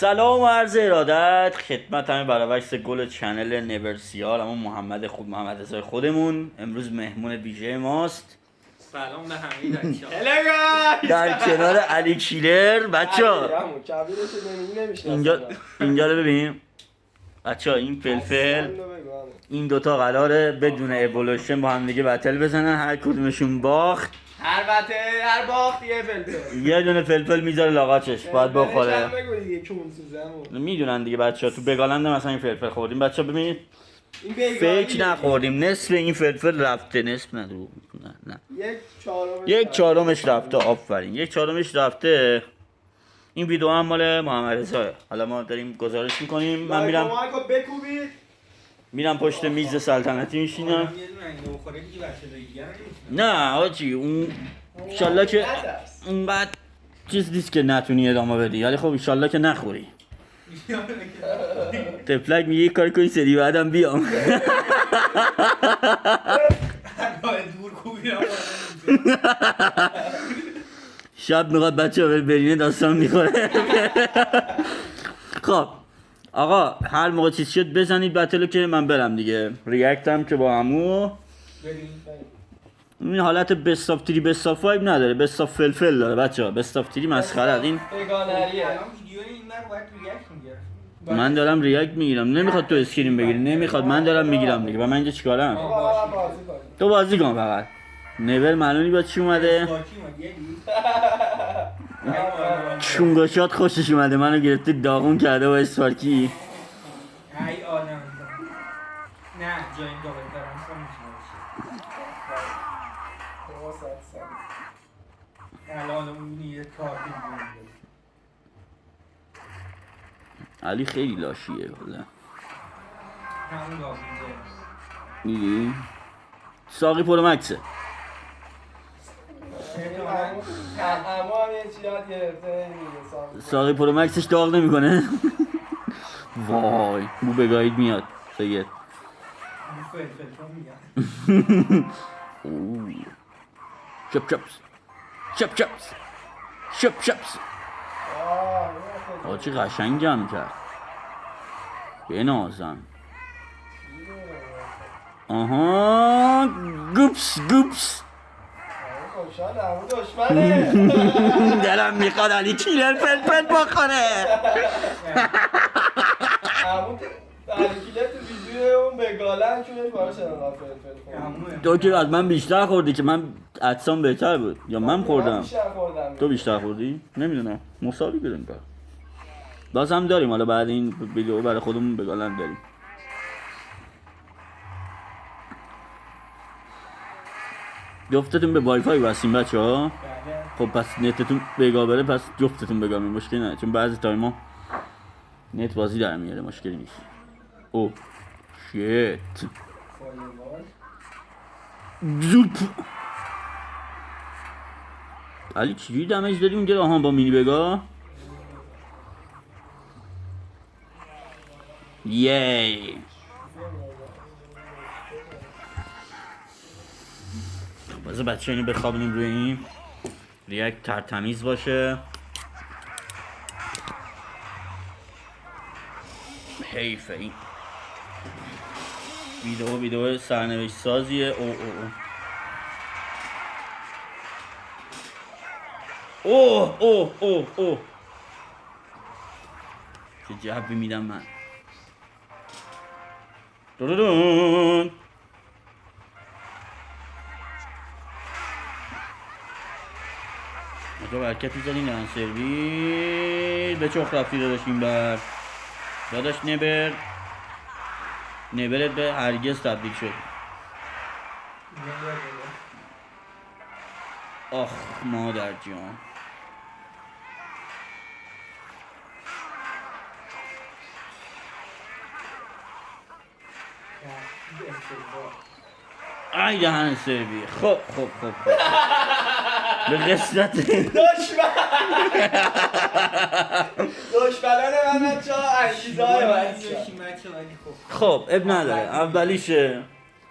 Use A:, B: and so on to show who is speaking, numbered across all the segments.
A: سلام و عرض ارادت خدمت همه برابرس گل چنل نورسیال اما محمد رضای خودمون امروز مهمون ویژه ماست.
B: سلام به همه
A: در کنار علی کیلر. بچه‌ها اینجا رو ببینیم بچه‌ها، این فلفل این دوتا قراره بدون اِوولوشن با هم دیگه بتل بزنن، هر کدومشون باخت
B: هر باخت یه فلفل
A: یه دونه فلفل میذاره لاغاچش باید بخوره. میدونن دیگه بچه‌ها، تو بگالند مثلا این فلفل خوردیم. بچه‌ها ببینید فکر نخوردیم، نصف این فلفل رفته، نصف نه یک چهارمش رفته. آفرین، یک چهارمش رفته. این ویدیو هم مال محمد رضا. حالا ما داریم گزارش میکنیم. من میرم پشت میز سلطنتی میشینم. نه آجی، اون انشالله که اونقدر چیز نیست که نتونی ادامه بدی، ولی خب انشالله که نخوری. تفلک میگه کار کنی سری بعدم بیام. شب میخواد بچه ها برینه داستان میخوره. خب آقا هر موقع چیز شد بزنید بتلو که من برم دیگه. ریاکتم که با همو این حالت بست آف 3 بست آف 5 نداره، بست آف فلفل داره بچه ها. بست آف 3 مسخره. این من دارم ریاکت میگیرم، نمیخواد تو اسکرین بگیری، نمیخواد، من دارم میگیرم دیگه. و من اینجا چیکارم؟ تو بازی کن فقط. نور معلومی با چی اومده؟ چونگاشات خوشش اومده، منو گرفته داغون کرده با اسپارکی.
B: ای آدم نه جایم دابل ترانسفر میشه الان اون یه کار
A: علی خیلی لاشیه کلا.
B: همون داغون
A: میگی؟ ساقی پرو مکسه. ساقی پرو مکسش داغ نمیکنه. وای بو بگاهید میاد سید. شپ چپس شپ چپس شپ چپس. آجی قشنگ جمع کرد بنازم. آها گوپس گوپس. دلم میخواد علی کیلر فلفل بخوره.
C: علی کیلر تو ویدیو اون بگالن چونش باشه انقدر فلفل.
A: تو که از من بیشتر خوردی که من عدسام بهتر بود یا من خوردم؟ تو بیشتر خوردی؟ نمیدونم، مساوی بدون کار. باز هم داریم حالا بعد این ویدیو برای خودمون بگالن داریم. جفتتون به وای فای وصلین بچه‌ها؟ خب پس نتتون بگا بره، پس جفتتون بگا می مشکلی نه، چون بعضی تایما نت بازی در میاره مشکلی نیست. او شیت زوپ. علی چجوری دمیج داری اونجا؟ آها با مینی بگا. یی بازه بچه اینو بخوابونیم روی این ریاکت ترتمیز باشه. حیفه این ویدیو سرنوشت سازیه. اوه چه جبی میدم من. دورودون تو برکت میزنی نه سرویس به چخ رفتی داداش. این بر داداش نبرت به هرگز تبدیل شد. آخ مادر جان. ای دهن سرویس. خب به قسمت
C: دشمنان من بچه ها انگیزه های من.
A: خب اب نداره، اولیشه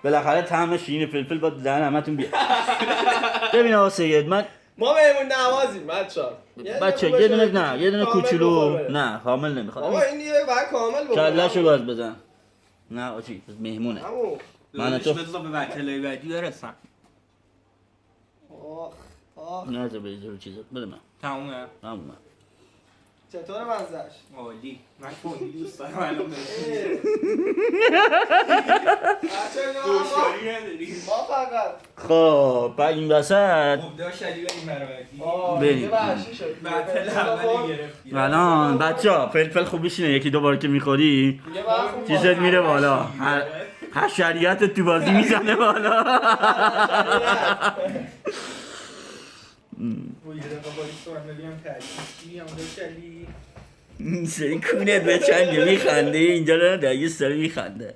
A: بالاخره طعم شیرین فلفل با دهن همتون بیاد. ببین آقا سید، من
C: ما مهمون نوازیم بچه‌ها.
A: بچه یه دونه نه یه دونه کوچولو نه کامل نمیخواد
C: بابا این دیگه باید کامل بکنه.
A: کلهشو باز بزن نه آجی مهمونه
C: عمو.
A: من تو
B: بذار به بچه‌لای بعدی برسم.
C: آخ
A: نه تو بریز رو چیزا بده من
B: تمومه.
A: همون
C: چطور منزش؟
B: عالی. من فوندی دوست دارم الان برسیم.
C: بچه
B: دوشاری نداری.
C: ما فقط
A: خب بعد این وسط
B: خب داشت علی بریم برابردی.
A: بریم.
C: یه وحشی شد.
B: بعد اولی گرفتی.
A: الان بچه ها فلفل خوب بشینه یکی دو بار که میخوری
C: دیگه من خوب
A: چیزت میره بالا حشریت تو بازی میزنه بالا
B: و یه دقیقه باریست رو ببینم تحلیلی هم داشت علی.
A: این سری کونت به چنگه میخنده اینجا رو در سری میخنده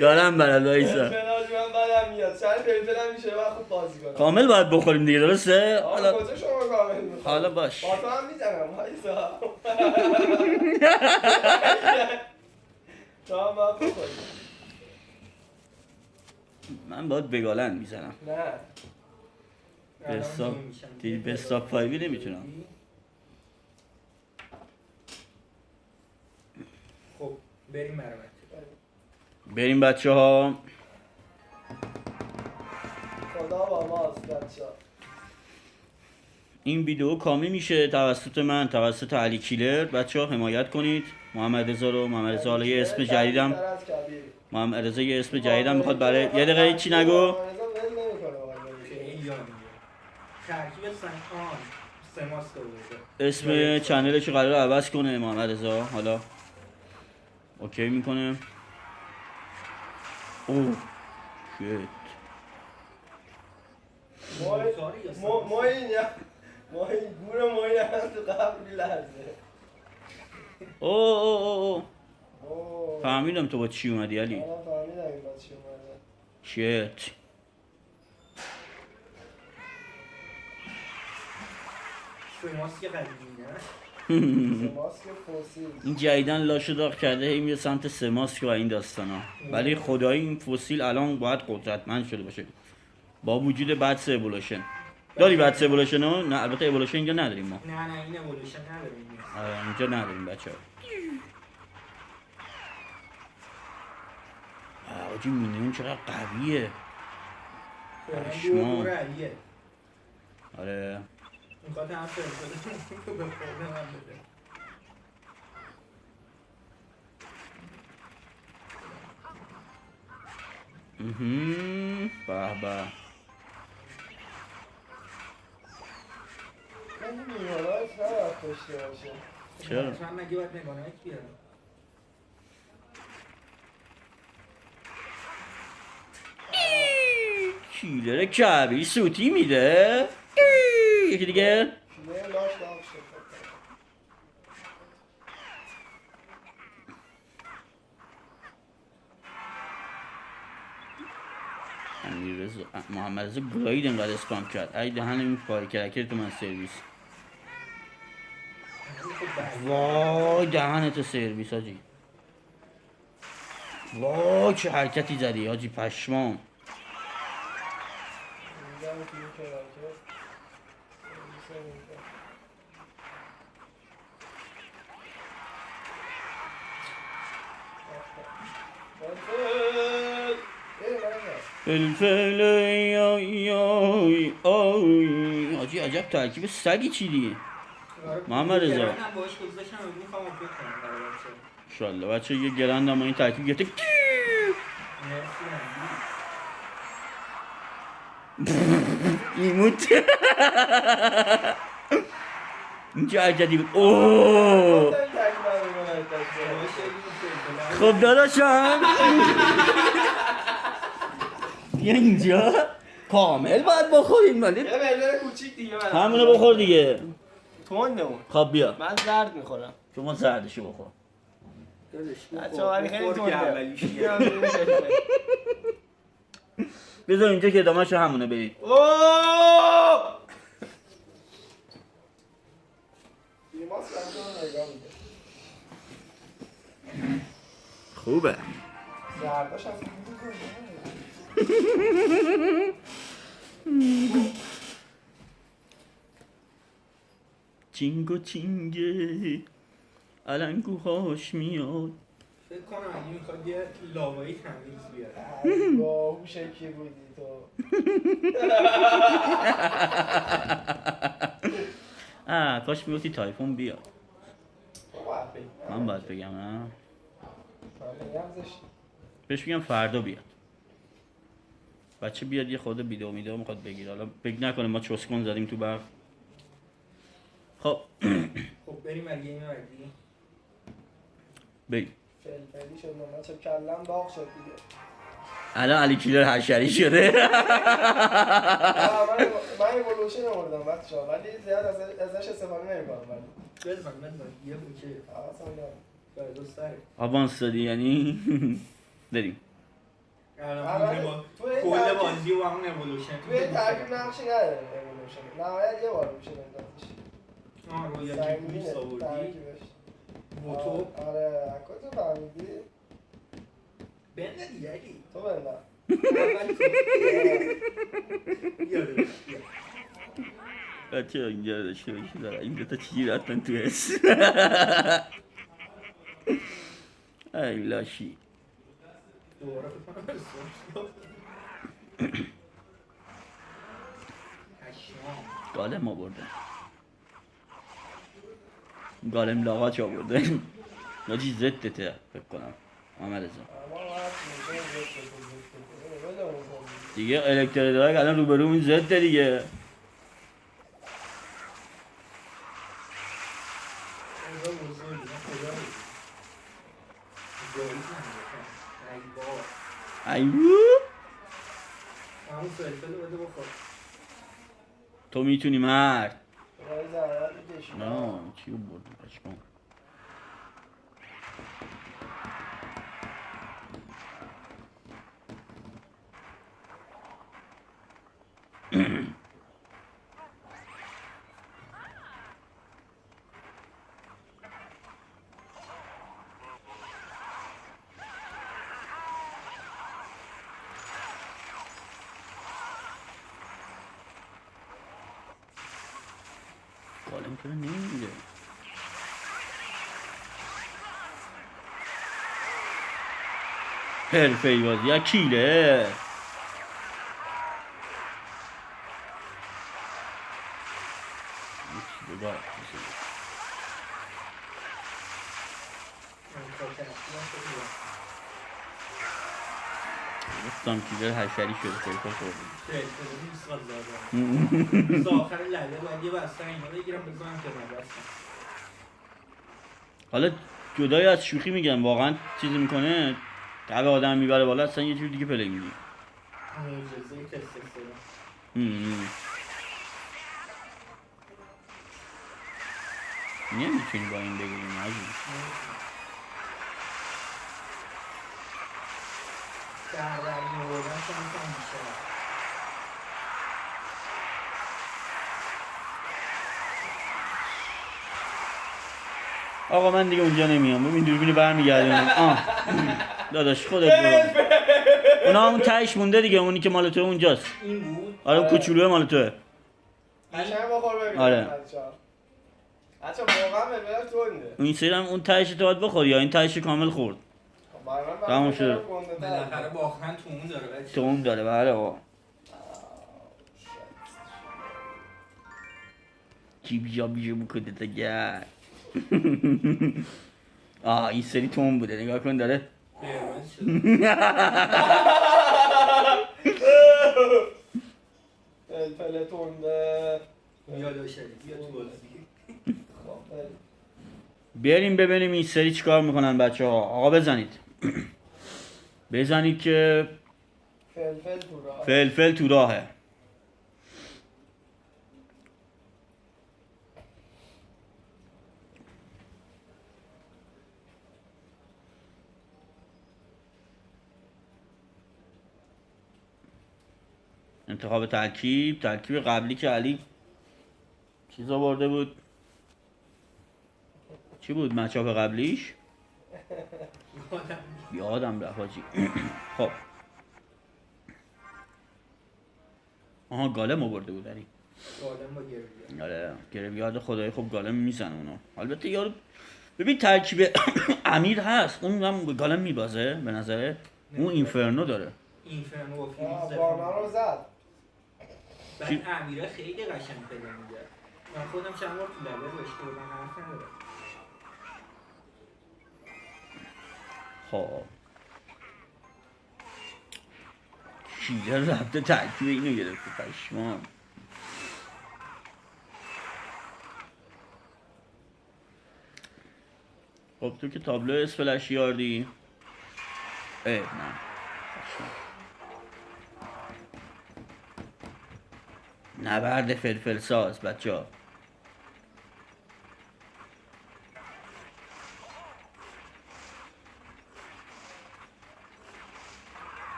A: دارم برد وایسا
C: فلفل من بدم میاد. سر فلفل هم میشه من خوب بازی کنم.
A: کامل باید بخوریم دیگه درسته؟
C: آقا
A: حالا
C: کجا شما کامل می‌خوای؟
A: حالا باش
C: با تو هم میزنم وایسا. تو هم باید بخوری.
A: من باید بگالن میزنم
C: نه
A: بستاپ فایوی نمیتونم
B: خب بریم برابردی.
A: بریم بچه ها
C: خدا با ماست بچه ها.
A: این ویدیو کامل میشه توسط من توسط علی کیلر بچه ها حمایت کنید محمد رضا رو محمد رضا حالا یه اسم جدیدم محمد رضا یه اسم جدیدم میخواد برای یه دقیقه هیچی نگو
B: خیلی عالیه. ترکیب سنان سماست آورده.
A: اسم چنلش رو قرار عوض کنه محمد رضا حالا اوکی میکنه اوه شیت
C: ما این گور ما این هم تو قبل لرزه.
A: اوه فهمیدم تو با چی اومدی علی
C: من فهمیدم این با چی اومده.
A: شیت
B: سماست که قدیمی نه؟
C: ماسک فوسیل.
A: این جدیدن لاشو داغ کرده هی میره سمت سماسک و این داستان ها ولی خدایی این فسیل الان باید قدرتمند شده باشه با وجود بد اِوولوشن داری بد اِوولوشن ها؟ نه البته اِوولوشن اینجا نداریم ما
B: نه این اولوشن نداریم.
A: اینجا نداریم بچه ها آجی مینیون چقدر قویه
B: دور علیه.
A: آره
B: میخواد هم فرسده تو به خورده هم بده.
A: به به
C: من این میمارایت نباید پشته باشه.
A: چرا؟
B: من مگه باید نگانایت بیارم؟
A: کیلر کبی سوتی میده یکی دیگه
C: نه لاش داغ شد.
A: محمد رضا گراید انقدر اسپام کرد ای دهن این فای کرکر تو من سرویس وای دهنتو سرویس آجی وای چه حرکتی زدی آجی پشمام فلفل ای آی آی آی آجی عجب ترکیب سگی چیدی محمد رضا
B: من باش گذاشتم میخوام فکر کنم برای بچه.
A: انشالله بچه یه گرند هم این ترکیب گرفته ایموت این چه عجدی بود اوه خب داداشم بیا اینجا کامل باید بخوریم ولی
C: یه برگر کوچیک دیگه من
A: همونو بخور دیگه
C: تندمون.
A: خب بیا
C: من زرد میخورم.
A: شما زردشو بخور
C: بچه ها خیلی تنده.
A: بذار اینجا که ادامهشو همونه برید
C: اوه دیماس رفتم نگاه میده.
A: خوبه
C: زرداش از
A: چینگو چینگه علنگوهاش میاد.
B: فکر کنم اگه میخواد یه لاوایی تمیز بیاره.
C: ای باهوشه کی بودی تو.
A: کاش میگفتی تایفون بیاد.
C: باید بگم.
A: من باید بگم نه.
C: من بگم زشت.
A: بهش بگم فردا بیاد. بچه بیاد یه خود بیدو میدو میخواد بگیر. حالا فکر نکنه ما چسکن زدیم تو برق. خب
B: خب بریم برای این بعدی.
A: بریم.
C: فلفلی شد من چه کلم داغ شد دیگه.
A: الان علی کیلر حشری شده.
C: من ایولوشن آوردم وقت شد ولی زیاد ازش استفاده نمی‌کنم ولی.
B: بزن یه بوکه.
C: اصلا نه.
B: برای دوستاره.
A: آوانس دادی یعنی. بریم.
B: کل بازی و همون اولوشن.
C: توی ترکیب نقشی نداره ایولوشن. نهایت یه بار میشه بندازش.
B: رویاجی بویس آوردی. موتو.
C: آره کجا فهمیدی؟
B: بنده دیگه اگه.
C: تو بندم.
B: اول تو. بیاره.
A: بچه اینجا رو داشته باشی داره این دوتا چیزی رفتن تو حس. ای لاشی.
B: دوباره فکر کنم
A: گالم آوردن. گالم لاغاچ آوردن. ناجی زدته فکر کنم محمد رضا. دیگه الکترودراگ الان روبرو اون زده دیگه. ایوو
B: همون فلفل بده بخور.
A: تو میتونی مرد.
C: رای زرد میکشی.
A: نه چیو بردی پشمان. گالم چرا نمیده؟ حرفه‌ای بازی یا کیله. گفتم کیلر حشری شده فلفل خوردیم.
B: فلفل نیست زاده. روز آخر لعله باید یه بستن اینا بگیرم بزنم که نبستن.
A: حالا جدای از شوخی میگم واقعا چیزی میکنه قبل آدم میبره بالا اصلا یه جور دیگه پلی میگی.
B: اجازه تستوسترون.
A: نمیتونی با این بگیریم عزیز.
B: دربری نوردن شانس هم بیشتر.
A: آقا من دیگه اونجا نمیام. ببین دوربینو برمیگردونم. داداش خودت برو. اونا اون تهش مونده دیگه اونی که مال تو اونجاست.
B: این بود.
A: آره کوچولوه مال توه.
C: قشنگ بخور ببینم.
A: آره.
C: بچه‌ها واقعا ببینم تونده.
A: این سرم اون تهش تو باید بخوری یا این تهش کامل خورد. تموم شد.
B: بالاخره باختن تو اون داره بچه.
A: تو اون داره بله آقا. جیب بکنه تگر. این سری تو اون بوده نگاه کن داره.
B: قرمز شد.
C: فلفل تونده.
B: یالا شدی بیا تو بازی.
A: بریم ببینیم این سری چیکار میکنن بچه ها. آقا بزنید. بزنید که فلفل تو راهه. انتخاب ترکیب قبلی که علی چیز آورده بود. چی بود مچاپ قبلیش؟ یادم رفت حاجی. خب آها گالم آورده بودنی.
B: گالم با گریه.
A: آره گریویارد خدایی خب گالم میزنه اونا. البته یارو ببین ترکیب امیر هست اون هم گالم میبازه به نظره. اون اینفرنو داره.
B: اینفرنو و فریز
C: وانا رو زد.
B: بعد امیره خیلی قشنگ پیدا میگه. من خودم چند بار تو لبه رشته بودم حرف نداره.
A: خب کیلر رفته ترکیب اینو گرفته پشمان. خب تو که تابلو اسفلش یاردی نه نبرد فلفل ساز بچه ها.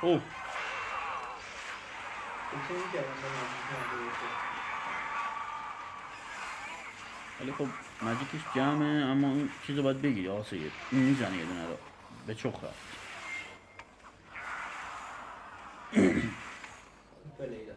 A: اوه
B: فکر می‌کردم به مجید نبوده.
A: ولی خب مجیکش جمعه اما اون چیزو باید بگیری آقا سید این میزنه یه دونه رو به چخ رفت.
B: بلیده.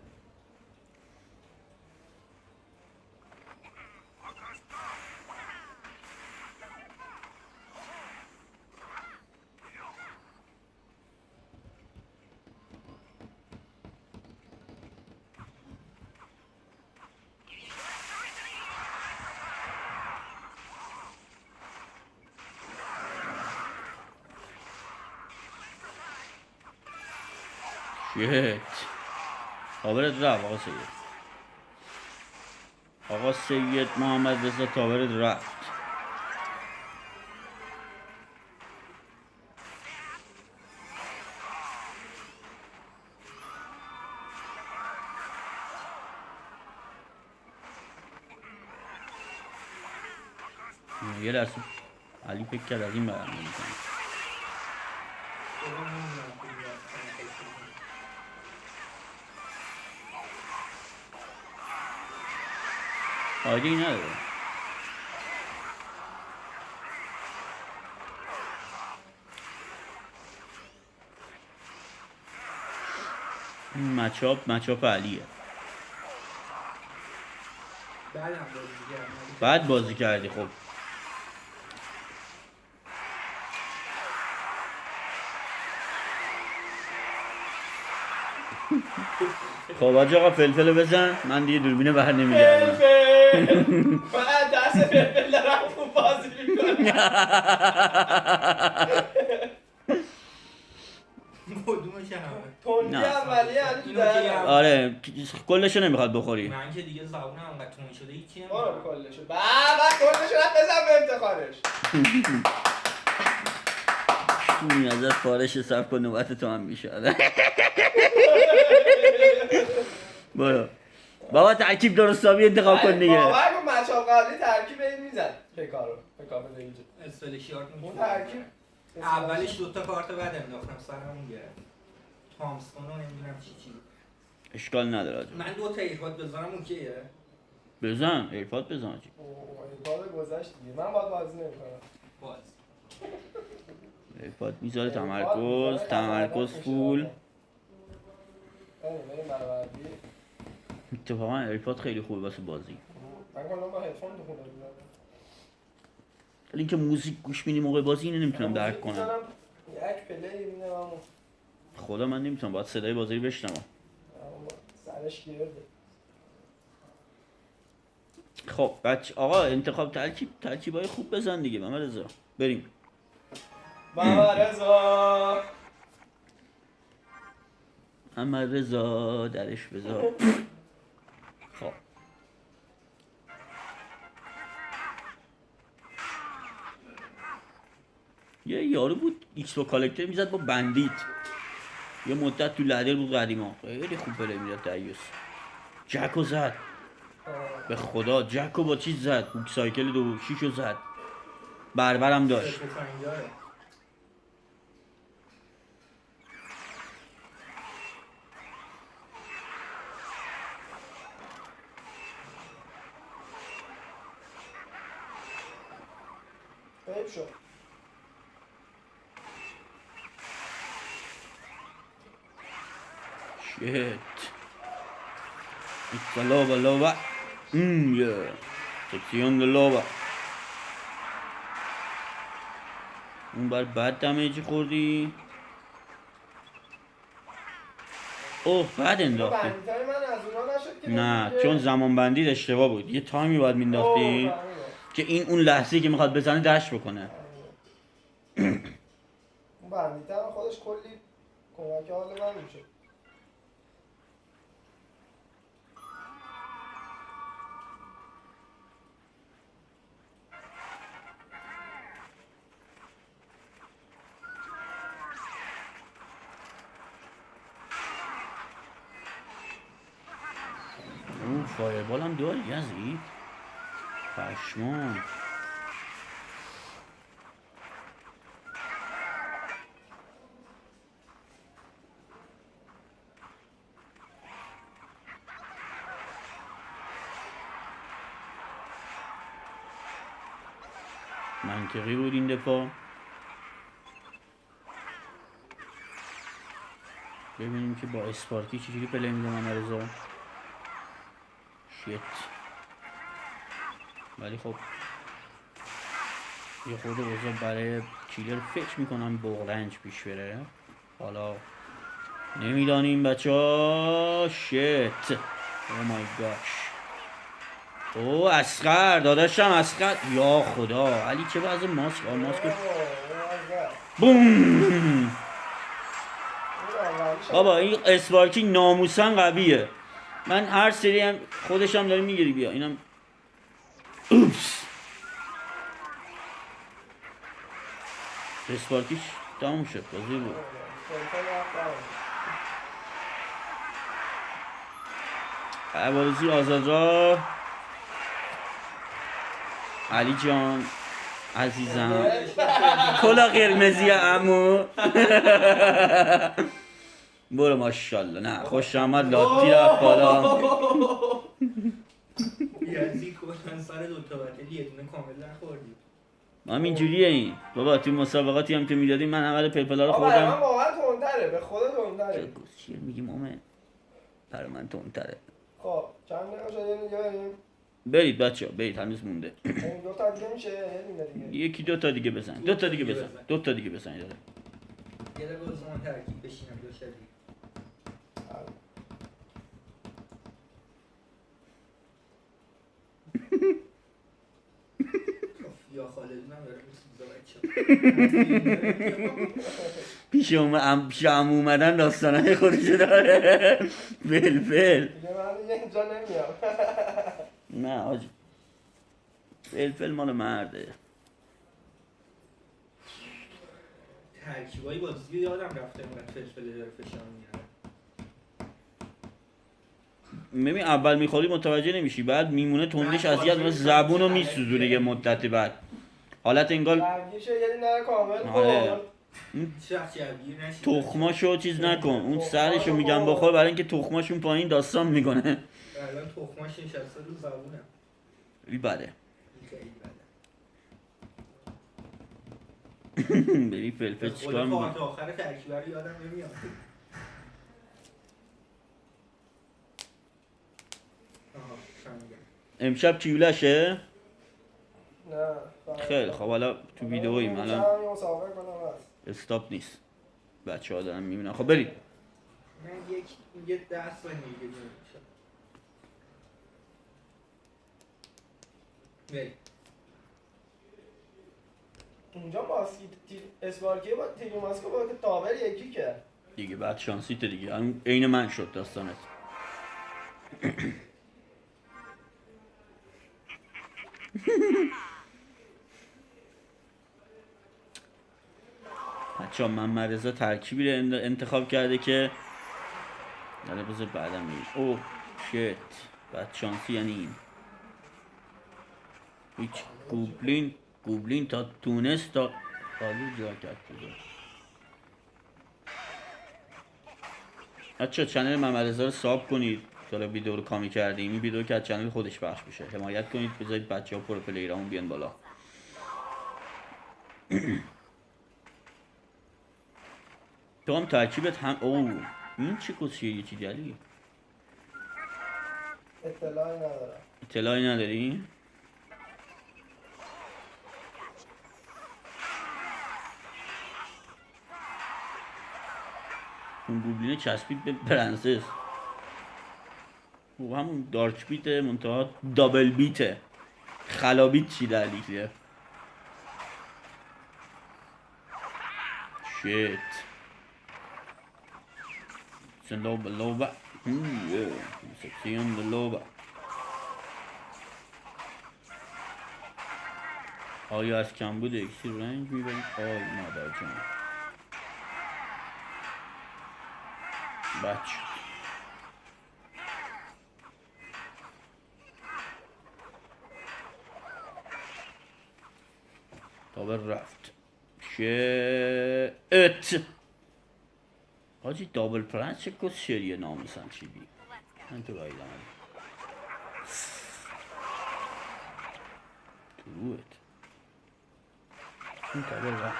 A: شیت تاورت رفت آقا سید. آقا سید محمد رضا تاورت رفت. یه لحظه علی فکر کرد از این برم نمیکنه. آیدی نداره. این مچاپ علیه. بعد بازی کردی خب. خب آقا فلفل بزن من دیگه دوربینه بر نمیگردم.
C: فلفل من دست فلفل دارم خوب بازی میکنم.
B: کدومش همه
C: تندی
A: نه.
C: اولی یعنی تو
B: اینو که
C: دهنم.
A: آره کلشو نمیخواد بخوری.
B: من که دیگه زبونم انقدر تون شده هیچی
C: برو
B: نمی‌کنم.
C: کلشو کلشو رفت بزن به افتخارش.
A: این ازت فارش صرف کن نوبت تو هم میشه. برو بابا ترکیب درستابی انتخاب کن دیگه.
C: باور کن مچاب قبلی ترکیب این میزد پکارو بده اینجا
B: اسفلشیارد
C: اون ترکیب
B: اولش دوتا کارت بعد انداختم سرمون گرفت. تامستون رو نمیدونم چی.
A: اشکال نداره آجا.
B: من دو تا ایرپاد بذارم اوکیه؟
A: بزن ایرپاد بزن آجا.
C: ایرپاد گذشت دیگه من باید بازی نمیکنم.
B: باز
A: ایرپاد میذاره تمرکز فول. اتفاقا ایرپاد خیلی خوبه واسه بازی.
C: من کلا با هدفون تو خونه میذارم.
A: ولی اینکه موزیک گوش میدی موقع بازی اینو نمیتونم درک کنم.
C: یک پلی میدم
A: خدا من نمیتونم باید صدای بازی رو بشنوم.
C: سرش گرده.
A: خب بچه آقا انتخاب ترکیبای خوب بزن دیگه محمد رضا. بریم.
C: محمد رضا
A: محمد رضا درش بذار. خب یه یارو بود ایکس با کالکتر میزد با بندیت یه مدت تو لدر بود قدیما خیلی خوب پلی میداد دریوس. جکو زد به خدا جکو با چیز زد بوک سایکل 2.6 رو زد بربرم داشت.
C: حیف شد.
A: Shit. It's a lava. Yeah. سکسیون لابا. اون بر بد دمیجی خوردی. اوه بعد انداختی.
C: بندی‌های من از اونا نشد که
A: نه
C: دیگه.
A: چون زمان بندی اشتباه بود. یه تایمی باید مینداختی
C: فهمیدم.
A: که این اون لحظه‌ای که میخواد بزنه دش بکنه.
C: اون بندی‌ها هم خودش کلی کمک حال من میشه.
A: اون فایربال هم داری یزید. پشمان. منطقی بود این دفاع. ببینیم که با اسپارکی چجوری پلی میده ممرزا. شیت. ولی خب یه خود اوضاع برای کیلر فکر میکنم بغرنج پیش بره. حالا نمیدانیم بچه ها. شیت. او مای گاش. او اسقر داداشم اسقر. یا خدا علی چه وضع ماسک بوم. بابا این اسپارکی ناموسن قویه. من هر سری هم خودش هم داره میگیری بیا اینم. اوپس. اسپارکیش تموم شد بازی بود. عوارضی آزادراه. علی جان عزیزم کلا قرمزی عمو. برو ماشاءالله. نه خوش آمد لاتی رفت بالا.
B: یزی کلا سر دوتا بطلی یه دونه کامل نخوردی.
A: هم اینجوریه این. بابا تو مسابقاتی هم که میدادیم من اول پلپلا رو
C: من
A: خوردم.
C: واقعا تندتره به خدا تندتره.
A: چه چیه میگی مومن؟ برای من تندتره.
C: خب چند دقیقه شده یه دیگه بریم.
A: برید بچه ها برید هنوز مونده.
C: این دو تا دیگه میشه یه دونه دیگه.
A: یکی دو تا دیگه بزن. دو تا دیگه بزن. دو تا دیگه بزن داره.
B: یه دقیقه زمان ترکیب بشینم دو شدی. یا خالدونم داره
A: پیش عمو اومدن داستانهای خودشو داره. فلفل.
C: دیگه من دیگه اینجا نمیام.
A: نه آجی فلفل مال مرده.
B: ترکیبای بازی یادم رفته اینقدر فلفل داره فشار میاره.
A: ببین اول میخوری متوجه نمیشی بعد میمونه تندش اذیت میکنه زبونو میسوزونه یه مدتی بعد. حالت انگار
C: درگیشه یه دونه کامل
A: آره.
C: کن.
A: تخماشو چیز نکن. اون سرشو میگم بخور برای اینکه تخماشون پایین داستان میکنه.
B: الان تخماش نشسته رو زبونم.
A: این بده.
B: خیلی بده.
A: ببین فلفل چیکار میکنه.
B: تا آخر ترکیب رو یادم نمیاد.
A: امشب کیولشه؟
C: نه.
A: خیلی خب حالا تو ویدئوییم الان
C: یه مسابقه کنم بس.
A: استاپ نیست. بچه ها دارن میبینن. خب برید.
B: من یه دست و نیگه میشه. برید.
C: اونجا ماسکی اسپارکی با تیگو ماسکو با که تابر یکی کرد.
A: دیگه بعد شانسیت دیگه. الان عین من شد داستانت. بچه ها محمد رضا ترکیبی رو انتخاب کرده که داره بذار بعدم میگیم. اوه شیت بعد شانسی یعنی این هیچ گوبلین تا تونست تا خالی جا کرد بذار. بچه ها چنل محمد رضا رو ساب کنید. حالا ویدیو رو کامی کردیم این ویدیو که از چنل خودش پخش بشه حمایت کنید بذارید بچه ها پرو پلیرامون بیان بالا. تو هم ترکیبت هم اوه این چه کسیه یه چیزی علی؟
C: اطلاعی ندارم.
A: اطلاعی نداری؟ اون گوبلینه چسبید به پرنسس. او همون دارک بیته منتها دابل بیته. خلابیت چی در لیگه؟ شیت. It's a loba. Yeah. Sexy on the loba. آیا از کمبود اکسیر رنج میبرید؟ آی مادر جان. بچه تابر رفت شت حاجی دابل پرنس چه کس شریه ناموسن چیدی من تو گاهیدم تو رویت این تابر رفت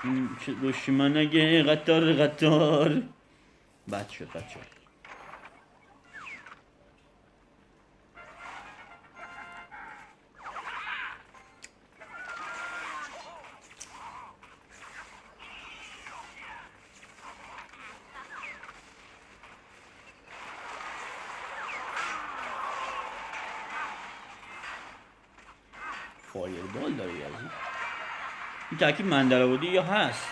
A: این چه دشمنگه قطار بد شد فایر بال داره یزی این ترکیب من در آوردی یا هست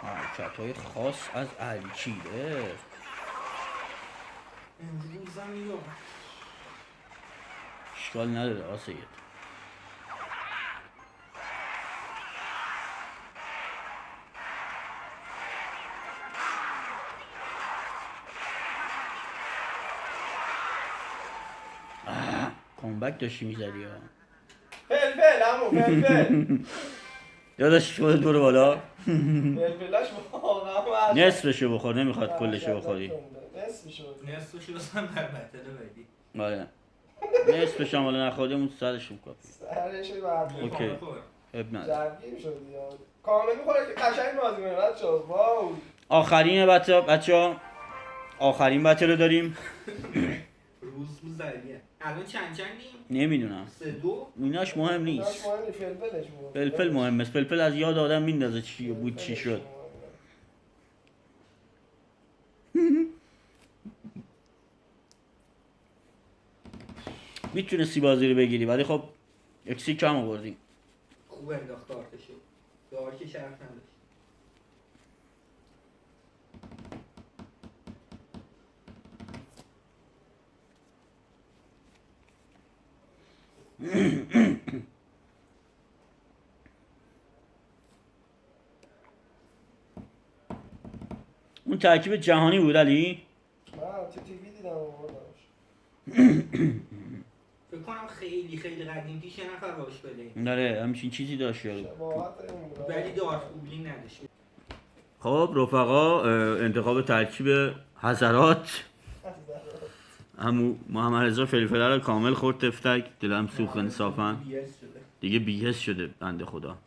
A: حرکت های خاص از الچیده
B: امروزم یا
A: اشکال نداره آسید کامبک داشتی میزدی ها
C: فلفل همون فلفل
A: یادش خودت برو بالا
C: فلفلاش واقعا
A: نصفشو بخور نمیخواد کلشو بخوری
B: نصفشو بزن در بطل بدی
A: آره نصفش هم حالا نخوردی اون سرش میکن
C: سرش بعد
A: اوکی اب نداره
C: جنگی شد یا کامل میخوره که قشنگ بازی کنه بچه‌ها واو
A: آخرین بچه‌ها آخرین بچه رو داریم
B: روز زریه الان چندیم؟
A: نمیدونم
B: 3-2
A: ایناش مهم نیست فلفل مهم است فلفل از یاد آدم میندازه چی بود چی شد میتونستی بازی رو بگیری ولی خب اکسی کم آوردی
B: خوب انداخت دارتشو دارک شرف نداشت
A: اون ترکیب جهانی بود علی؟
C: من تو تیوی دیدم آوردمش
B: فکر کنم خیلی قدیم پیش یه نفر باش بده
A: داره همچین چیزی داشت یارو
B: ولی دارت اوبلین نداشت
A: خب رفقا انتخاب ترکیب حضرات همو محمد رضا فلفله رو کامل خورد تفتک دلم سوخت انصافا دیگه بی‌حس شده بنده خدا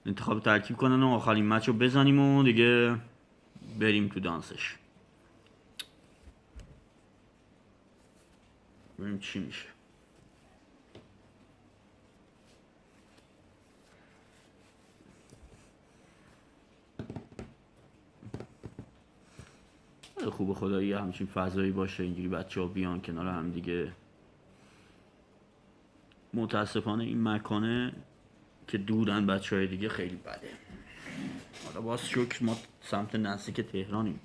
A: انتخاب ترکیب کنن و آخرین مچ رو بزنیم و دیگه بریم تو دانسش ببینیم چی میشه خوب خدایی همچین فضایی باشه اینجوری بچه ها بیان کنار هم دیگه متاسفانه این مکانه که دورن بچه های دیگه خیلی بده حالا باز شکر ما سمت نزدیک تهرانیم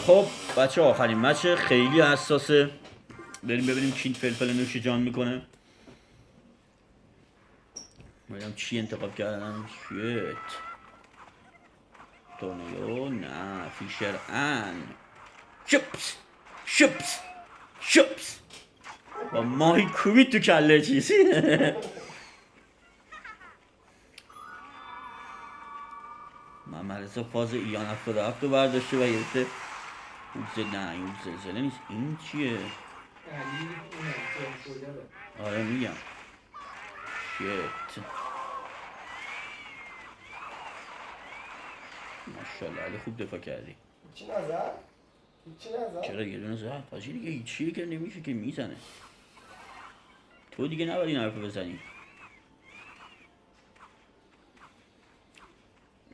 A: خب بچه آخرین مچه خیلی حساسه بریم ببینیم چی فلفل نوش جان میکنه ببینم چی انتخاب کردم شیت تورنیو نه فیشر ان شپس با ماهی کوبید تو کله چیزی محمد رضا فاز ایان 77 رو برداشته و یه نه این زلزله نیست این چیه؟ آره میگم شیت ماشاءالله علی خوب دفاع کردی.
C: چی نزد؟ چی نزد؟
A: چرا یه دونه زد؟ حاجی دیگه هیچیه که نمیشه که میزنه. تو دیگه نباید این حرف بزنی.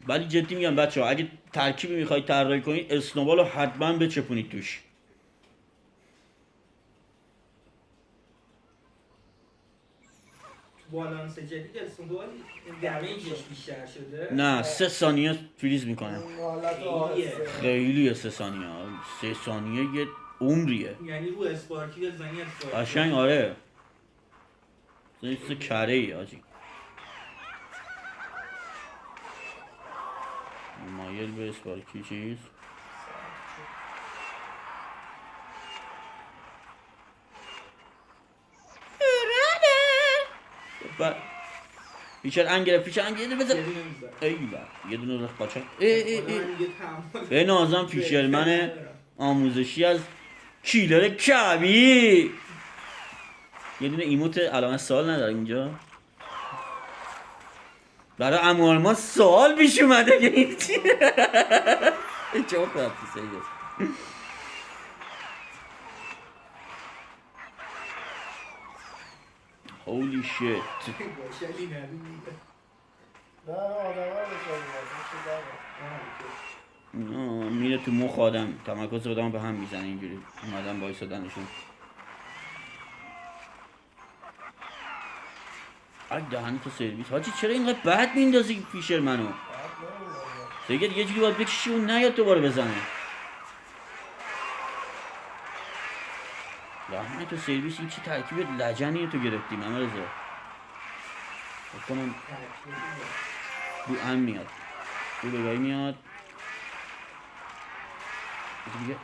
A: ولی جدی میگم بچه ها اگه ترکیبی میخواید طراحی کنید اسنوبال رو حتما بچپونید توش.
B: بالانس جدید اسنوبال دمیجش بیشتر شده.
A: نه 3 ثانیه فریز میکنه.
C: این حالت آهسته.
A: خیلی 3 ثانیه 3 ثانیه یه عمریه.
B: یعنی رو اسپارکی بزنی اسپارکی.
A: قشنگ آره. یه چیز کره ای آجی. مایل به اسپارکی چیز. پیچر انگره پیچر انگره بزن.
B: یه دونه می‌زنه.
A: ای با یه دونه رخ قاچاق. ای
B: خدا من دیگه تحمل
A: به نازم فیشرمن آموزشی از کیلر کبی. یه دونه ایموت علامت سوال نداره اینجا. برای اموالما سوال پیش اومده که این چیه؟ چه خواهد سیده هولی شیت.
B: باشلی ندیم
C: نه آدم ها بشنیم
A: میره تو مخ آدم تمرکز آدم به هم میزنه اینجوری اومدن بایستادنشون. اگه دهنی تو سرویس حاجی چرا اینقدر بد میندازی فیشر منو؟ دیگه یه جوری باید بکشی اون نیاد دوباره بزنه. دهنی تو سرویس این چی ترکیب لجنیه تو گرفتی محمد رضا؟ بکنم بو هم میاد بو بگاهی میاد دیگه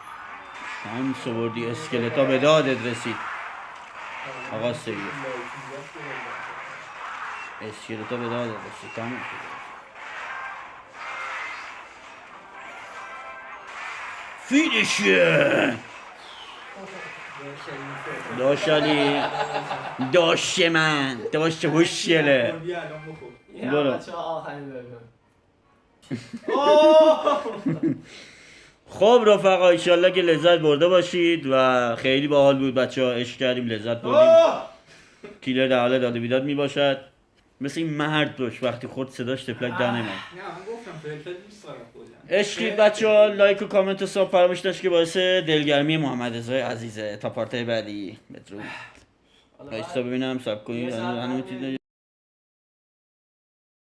A: شانس آوردی اسکلتا به دادت رسید آقا سید اسکلتا به دادت رسید تمام شد. فینیشه داشالی داشه من داشه هوشیله
B: بیا الان بخور.
A: برو.
C: بچه ها آخرین بگم
A: خب رفقا ایشالله که لذت برده باشید و خیلی باحال بود بچه ها عشق کردیم لذت بردیم. کیلر در حال داده بیداد می باشد مثل این مرد باش وقتی خود صداش تفلک در نمید.
B: نه من گفتم فلفل دوست دارم کلا.
A: عشقید بچه ها لایک و کامنت و ساب فراموش نشه که باعث دلگرمی محمد رضای عزیزه. تا پارتای بعدی بدرود. آیستا ببینم ساب کنید